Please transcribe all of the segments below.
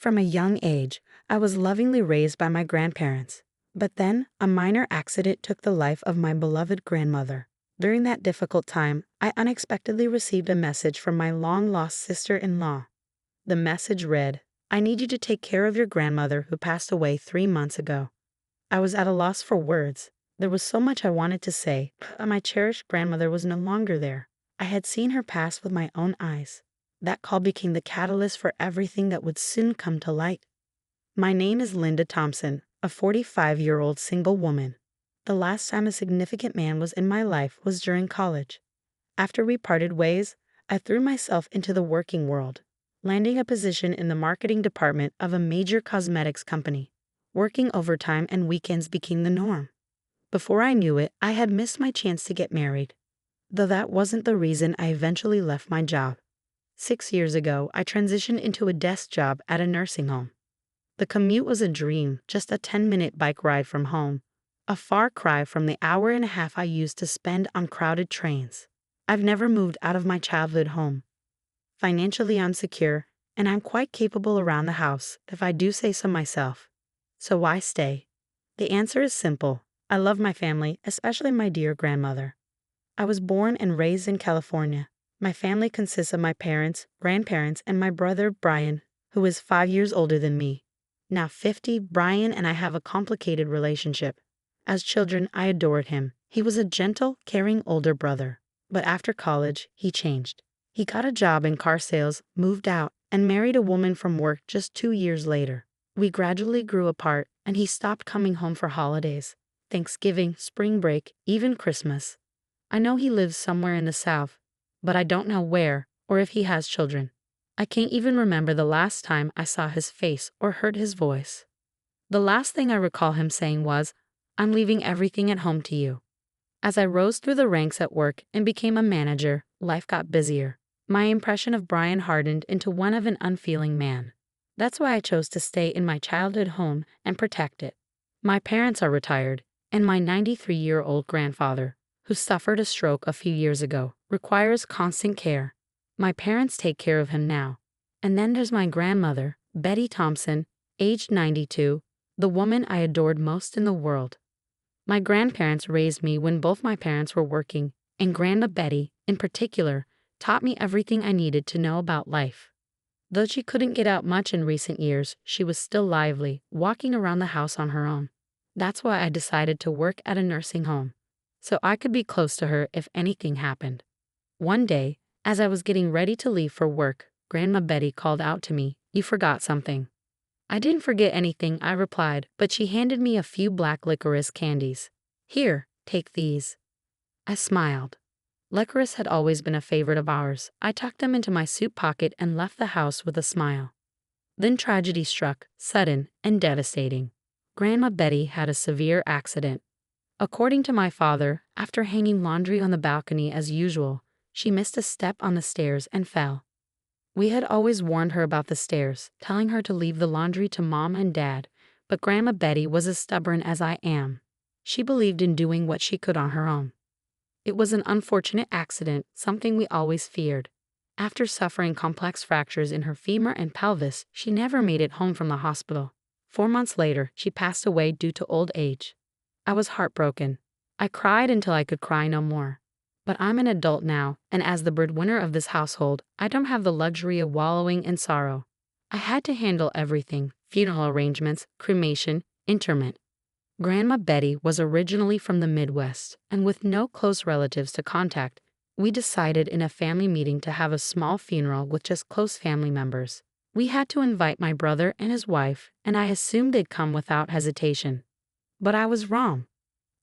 From a young age, I was lovingly raised by my grandparents. But then, a minor accident took the life of my beloved grandmother. During that difficult time, I unexpectedly received a message from my long-lost sister-in-law. The message read, "I need you to take care of your grandmother who passed away 3 months ago." I was at a loss for words. There was so much I wanted to say, but my cherished grandmother was no longer there. I had seen her pass with my own eyes. That call became the catalyst for everything that would soon come to light. My name is Linda Thompson, a 45-year-old single woman. The last time a significant man was in my life was during college. After we parted ways, I threw myself into the working world, landing a position in the marketing department of a major cosmetics company. Working overtime and weekends became the norm. Before I knew it, I had missed my chance to get married. Though that wasn't the reason I eventually left my job. 6 years ago, I transitioned into a desk job at a nursing home. The commute was a dream, just a 10-minute bike ride from home, a far cry from the hour and a half I used to spend on crowded trains. I've never moved out of my childhood home. Financially, I'm secure, and I'm quite capable around the house, if I do say so myself. So why stay? The answer is simple. I love my family, especially my dear grandmother. I was born and raised in California. My family consists of my parents, grandparents, and my brother, Brian, who is 5 years older than me. Now 50, Brian and I have a complicated relationship. As children, I adored him. He was a gentle, caring older brother. But after college, he changed. He got a job in car sales, moved out, and married a woman from work just 2 years later. We gradually grew apart, and he stopped coming home for holidays. Thanksgiving, spring break, even Christmas. I know he lives somewhere in the South, but I don't know where or if he has children. I can't even remember the last time I saw his face or heard his voice. The last thing I recall him saying was, "I'm leaving everything at home to you." As I rose through the ranks at work and became a manager, life got busier. My impression of Brian hardened into one of an unfeeling man. That's why I chose to stay in my childhood home and protect it. My parents are retired, and my 93-year-old grandfather, who suffered a stroke a few years ago, requires constant care. My parents take care of him now. And then there's my grandmother, Betty Thompson, aged 92, the woman I adored most in the world. My grandparents raised me when both my parents were working, and Grandma Betty, in particular, taught me everything I needed to know about life. Though she couldn't get out much in recent years, she was still lively, walking around the house on her own. That's why I decided to work at a nursing home, so I could be close to her if anything happened. One day, as I was getting ready to leave for work, Grandma Betty called out to me, "You forgot something." I didn't forget anything, I replied, but she handed me a few black licorice candies. "Here, take these." I smiled. Licorice had always been a favorite of ours. I tucked them into my suit pocket and left the house with a smile. Then tragedy struck, sudden and devastating. Grandma Betty had a severe accident. According to my father, after hanging laundry on the balcony as usual, she missed a step on the stairs and fell. We had always warned her about the stairs, telling her to leave the laundry to Mom and Dad, but Grandma Betty was as stubborn as I am. She believed in doing what she could on her own. It was an unfortunate accident, something we always feared. After suffering complex fractures in her femur and pelvis, she never made it home from the hospital. 4 months later, she passed away due to old age. I was heartbroken. I cried until I could cry no more. But I'm an adult now, and as the breadwinner of this household, I don't have the luxury of wallowing in sorrow. I had to handle everything: funeral arrangements, cremation, interment. Grandma Betty was originally from the Midwest, and with no close relatives to contact, we decided in a family meeting to have a small funeral with just close family members. We had to invite my brother and his wife, and I assumed they'd come without hesitation. But I was wrong.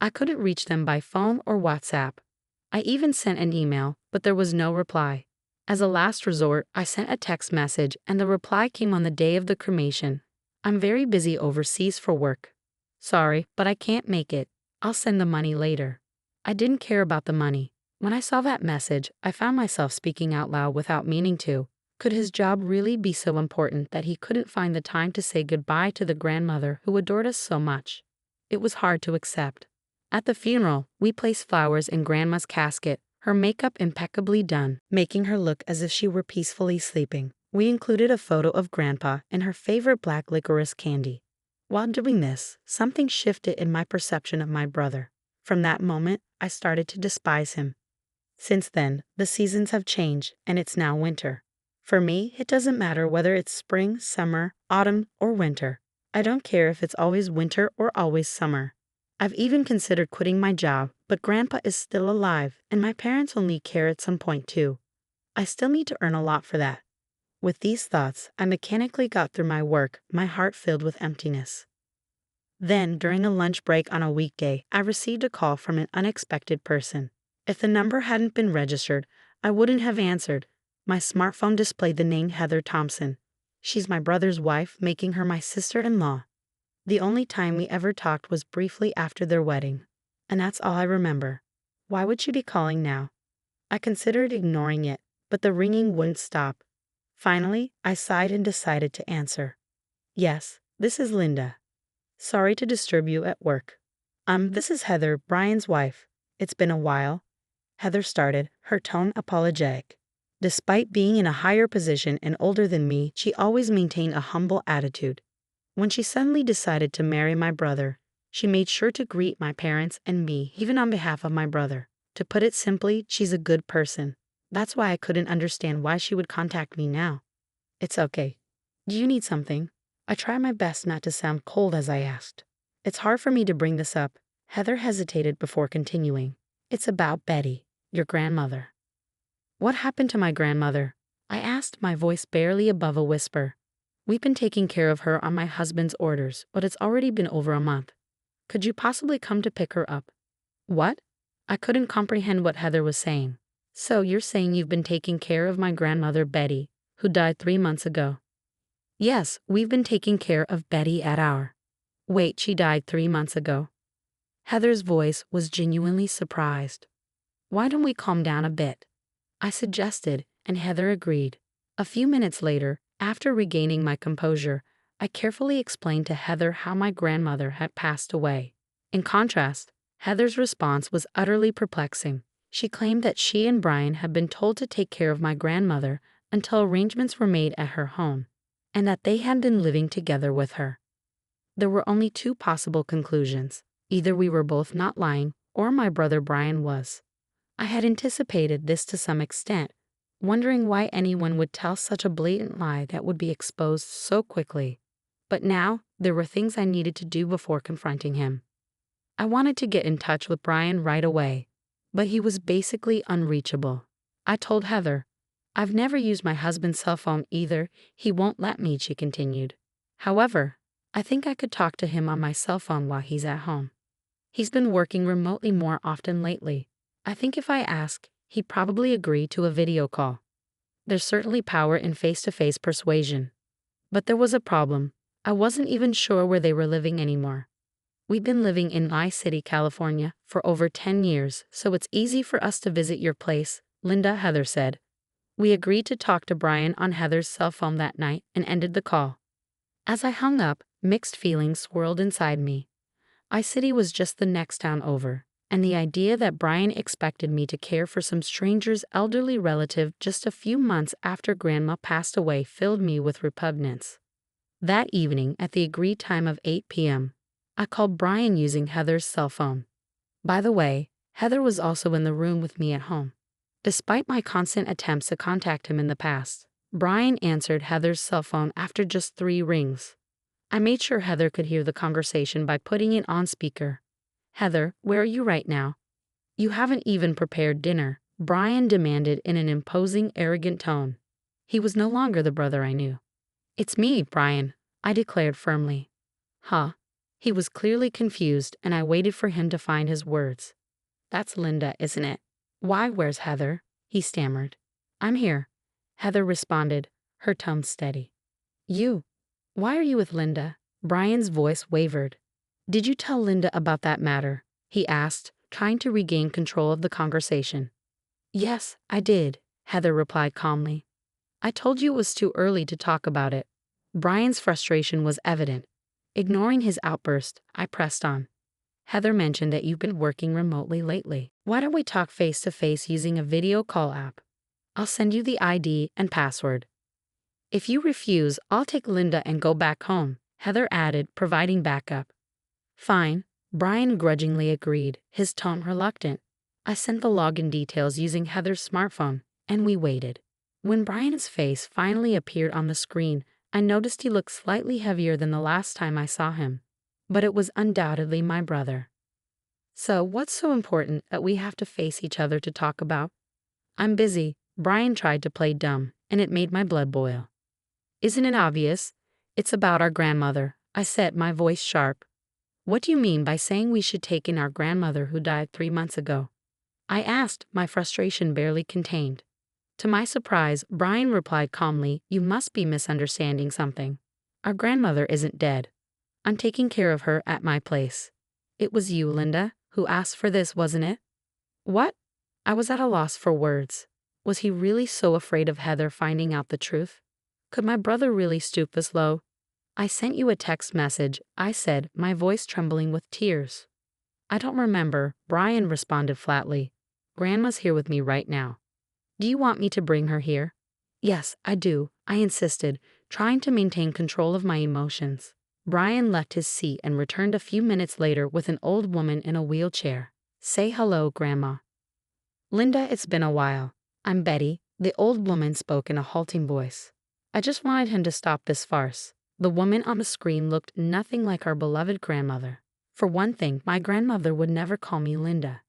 I couldn't reach them by phone or WhatsApp. I even sent an email, but there was no reply. As a last resort, I sent a text message, and the reply came on the day of the cremation. "I'm very busy overseas for work. Sorry, but I can't make it. I'll send the money later." I didn't care about the money. When I saw that message, I found myself speaking out loud without meaning to. Could his job really be so important that he couldn't find the time to say goodbye to the grandmother who adored us so much? It was hard to accept. At the funeral, we placed flowers in Grandma's casket, her makeup impeccably done, making her look as if she were peacefully sleeping. We included a photo of Grandpa and her favorite black licorice candy. While doing this, something shifted in my perception of my brother. From that moment, I started to despise him. Since then, the seasons have changed and it's now winter. For me, it doesn't matter whether it's spring, summer, autumn, or winter. I don't care if it's always winter or always summer. I've even considered quitting my job, but Grandpa is still alive and my parents will need care at some point too. I still need to earn a lot for that. With these thoughts, I mechanically got through my work, my heart filled with emptiness. Then, during a lunch break on a weekday, I received a call from an unexpected person. If the number hadn't been registered, I wouldn't have answered. My smartphone displayed the name Heather Thompson. She's my brother's wife, making her my sister-in-law. The only time we ever talked was briefly after their wedding. And that's all I remember. Why would she be calling now? I considered ignoring it, but the ringing wouldn't stop. Finally, I sighed and decided to answer. Yes, this is Linda. Sorry to disturb you at work. This is Heather, Brian's wife. It's been a while. Heather started, her tone apologetic. Despite being in a higher position and older than me, she always maintained a humble attitude. When she suddenly decided to marry my brother, she made sure to greet my parents and me, even on behalf of my brother. To put it simply, she's a good person. That's why I couldn't understand why she would contact me now. It's okay. Do you need something? I tried my best not to sound cold as I asked. It's hard for me to bring this up. Heather hesitated before continuing. It's about Betty, your grandmother. What happened to my grandmother? I asked, my voice barely above a whisper. We've been taking care of her on my husband's orders, but it's already been over a month. Could you possibly come to pick her up? What? I couldn't comprehend what Heather was saying. So you're saying you've been taking care of my grandmother Betty, who died 3 months ago? Yes, we've been taking care of Betty at our. Wait, she died 3 months ago? Heather's voice was genuinely surprised. Why don't we calm down a bit? I suggested, and Heather agreed. A few minutes later, after regaining my composure, I carefully explained to Heather how my grandmother had passed away. In contrast, Heather's response was utterly perplexing. She claimed that she and Brian had been told to take care of my grandmother until arrangements were made at her home, and that they had been living together with her. There were only two possible conclusions. Either we were both not lying, or my brother Brian was. I had anticipated this to some extent, wondering why anyone would tell such a blatant lie that would be exposed so quickly. But now, there were things I needed to do before confronting him. I wanted to get in touch with Brian right away, but he was basically unreachable. I told Heather, I've never used my husband's cell phone either. He won't let me, she continued. However, I think I could talk to him on my cell phone while he's at home. He's been working remotely more often lately. I think if I ask, he'd probably agree to a video call. There's certainly power in face-to-face persuasion. But there was a problem. I wasn't even sure where they were living anymore. We've been living in Nye City, California, for over 10 years, so it's easy for us to visit your place, Linda, Heather said. We agreed to talk to Brian on Heather's cell phone that night and ended the call. As I hung up, mixed feelings swirled inside me. I-City was just the next town over, and the idea that Brian expected me to care for some stranger's elderly relative just a few months after Grandma passed away filled me with repugnance. That evening, at the agreed time of 8 p.m., I called Brian using Heather's cell phone. By the way, Heather was also in the room with me at home. Despite my constant attempts to contact him in the past, Brian answered Heather's cell phone after just 3 rings. I made sure Heather could hear the conversation by putting it on speaker. Heather, where are you right now? You haven't even prepared dinner, Brian demanded in an imposing, arrogant tone. He was no longer the brother I knew. It's me, Brian, I declared firmly. Huh? He was clearly confused, and I waited for him to find his words. That's Linda, isn't it? Why, where's Heather? He stammered. I'm here, Heather responded, her tone steady. You? Why are you with Linda? Brian's voice wavered. Did you tell Linda about that matter? He asked, trying to regain control of the conversation. Yes, I did, Heather replied calmly. I told you it was too early to talk about it. Brian's frustration was evident. Ignoring his outburst, I pressed on. Heather mentioned that you've been working remotely lately. Why don't we talk face-to-face using a video call app? I'll send you the ID and password. If you refuse, I'll take Linda and go back home, Heather added, providing backup. Fine, Brian grudgingly agreed, his tone reluctant. I sent the login details using Heather's smartphone, and we waited. When Brian's face finally appeared on the screen, I noticed he looked slightly heavier than the last time I saw him. But it was undoubtedly my brother. So, what's so important that we have to face each other to talk about? I'm busy, Brian tried to play dumb, and it made my blood boil. Isn't it obvious? It's about our grandmother, I said, my voice sharp. What do you mean by saying we should take in our grandmother who died 3 months ago? I asked, my frustration barely contained. To my surprise, Brian replied calmly, you must be misunderstanding something. Our grandmother isn't dead. I'm taking care of her at my place. It was you, Linda, who asked for this, wasn't it? What? I was at a loss for words. Was he really so afraid of Heather finding out the truth? Could my brother really stoop this low? I sent you a text message, I said, my voice trembling with tears. I don't remember, Brian responded flatly. Grandma's here with me right now. Do you want me to bring her here? Yes, I do, I insisted, trying to maintain control of my emotions. Brian left his seat and returned a few minutes later with an old woman in a wheelchair. Say hello, Grandma. Linda, it's been a while. I'm Betty, the old woman spoke in a halting voice. I just wanted him to stop this farce. The woman on the screen looked nothing like our beloved grandmother. For one thing, my grandmother would never call me Linda.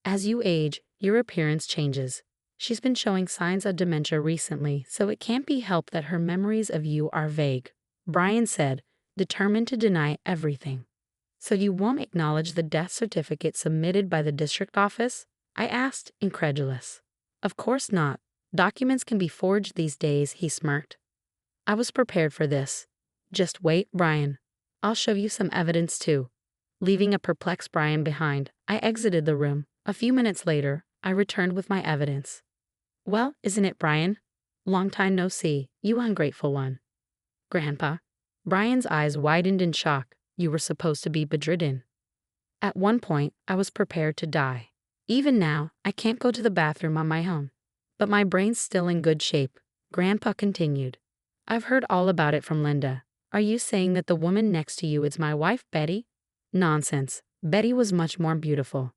As you age, your appearance changes. She's been showing signs of dementia recently, so it can't be helped that her memories of you are vague, Brian said, determined to deny everything. So you won't acknowledge the death certificate submitted by the district office? I asked, incredulous. Of course not. Documents can be forged these days, he smirked. I was prepared for this. Just wait, Brian. I'll show you some evidence too. Leaving a perplexed Brian behind, I exited the room. A few minutes later, I returned with my evidence. Well, isn't it, Brian? Long time no see, you ungrateful one. Grandpa. Brian's eyes widened in shock. You were supposed to be bedridden. At one point, I was prepared to die. Even now, I can't go to the bathroom on my own. But my brain's still in good shape, Grandpa continued. I've heard all about it from Linda. Are you saying that the woman next to you is my wife, Betty? Nonsense. Betty was much more beautiful.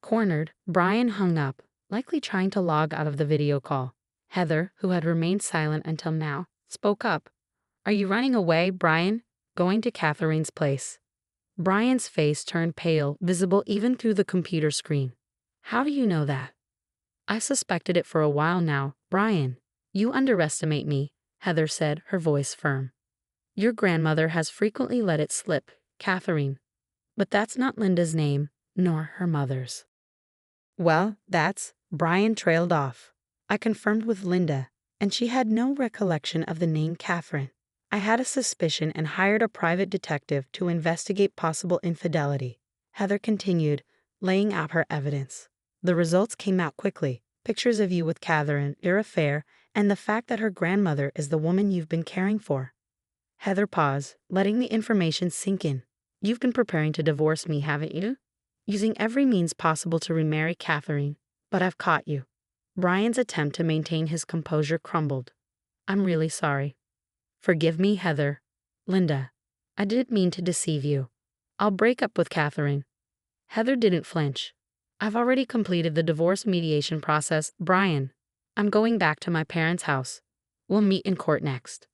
Cornered, Brian hung up, likely trying to log out of the video call. Heather, who had remained silent until now, spoke up. Are you running away, Brian? Going to Catherine's place. Brian's face turned pale, visible even through the computer screen. How do you know that? I've suspected it for a while now, Brian. You underestimate me, Heather said, her voice firm. Your grandmother has frequently let it slip, Catherine. But that's not Linda's name, nor her mother's. Well, Brian trailed off. I confirmed with Linda, and she had no recollection of the name Catherine. I had a suspicion and hired a private detective to investigate possible infidelity. Heather continued, laying out her evidence. The results came out quickly. Pictures of you with Catherine, your affair, and the fact that her grandmother is the woman you've been caring for. Heather paused, letting the information sink in. You've been preparing to divorce me, haven't you? Using every means possible to remarry Catherine, but I've caught you. Brian's attempt to maintain his composure crumbled. I'm really sorry. Forgive me, Heather. Linda, I didn't mean to deceive you. I'll break up with Catherine. Heather didn't flinch. I've already completed the divorce mediation process, Brian. I'm going back to my parents' house. We'll meet in court next.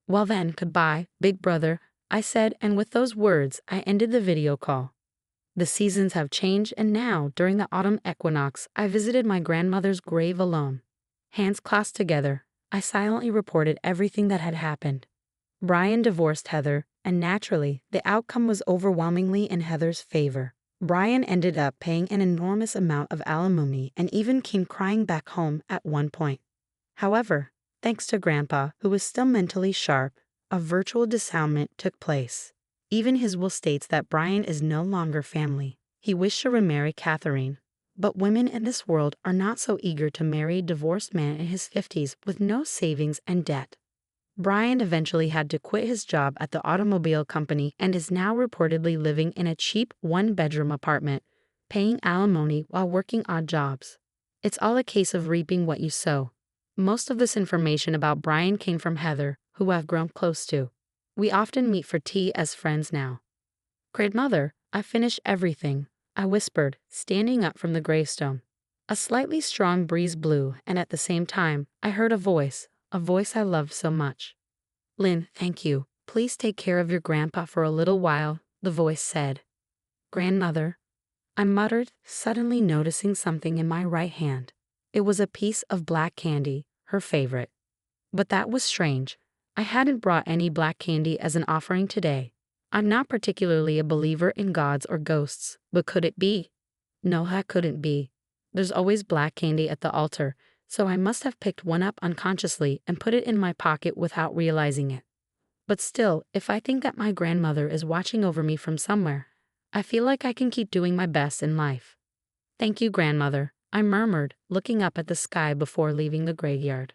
Well then, goodbye, big brother, I said, and with those words, I ended the video call. The seasons have changed, and now, during the autumn equinox, I visited my grandmother's grave alone. Hands clasped together, I silently reported everything that had happened. Brian divorced Heather, and naturally, the outcome was overwhelmingly in Heather's favor. Brian ended up paying an enormous amount of alimony and even came crying back home at one point. However, thanks to Grandpa, who was still mentally sharp, a virtual dissoundment took place. Even his will states that Brian is no longer family. He wished to remarry Catherine. But women in this world are not so eager to marry a divorced man in his 50s with no savings and debt. Brian eventually had to quit his job at the automobile company and is now reportedly living in a cheap one-bedroom apartment, paying alimony while working odd jobs. It's all a case of reaping what you sow. Most of this information about Brian came from Heather, who I've grown close to. We often meet for tea as friends now. Grandmother, I finished everything, I whispered, standing up from the gravestone. A slightly strong breeze blew, and at the same time, I heard a voice I loved so much. Lynn, thank you. Please take care of your grandpa for a little while, the voice said. Grandmother, I muttered, suddenly noticing something in my right hand. It was a piece of black candy, her favorite. But that was strange. I hadn't brought any black candy as an offering today. I'm not particularly a believer in gods or ghosts, but could it be? No, that couldn't be. There's always black candy at the altar, so I must have picked one up unconsciously and put it in my pocket without realizing it. But still, if I think that my grandmother is watching over me from somewhere, I feel like I can keep doing my best in life. Thank you, grandmother, I murmured, looking up at the sky before leaving the graveyard.